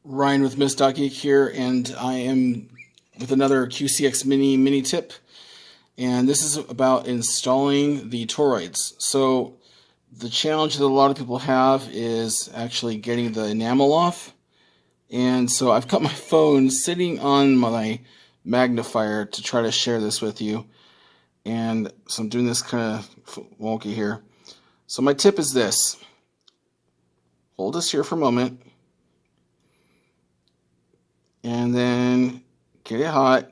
Ryan with Miss.Geek here, and I am with another QCX mini tip, and this is about installing the toroids. So the challenge that a lot of people have is actually getting the enamel off, and so I've got my phone sitting on my magnifier to try to share this with you, and so I'm doing this kind of wonky here. So my tip is this: hold this here for a moment, and then get it hot.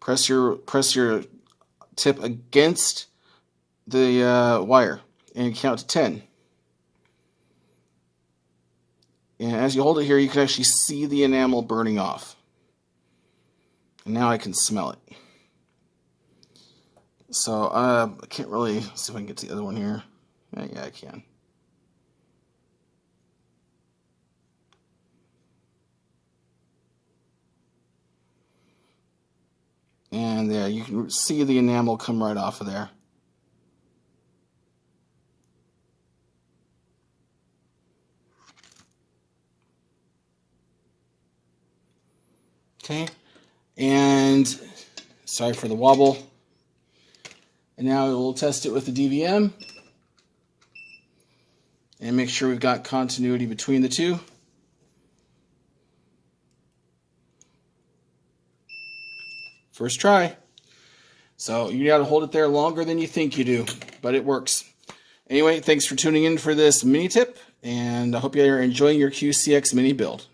Press your tip against the wire and count to 10. And as you hold it here, you can actually see the enamel burning off. And now I can smell it. So I can't really see if I can get to the other one here. Yeah, I can. And there, you can see the enamel come right off of there. Okay, and sorry for the wobble. And now we'll test it with the DVM and make sure we've got continuity between the two. First try. So you got to hold it there longer than you think you do, but it works. Anyway, thanks for tuning in for this mini tip, and I hope you're enjoying your QCX mini build.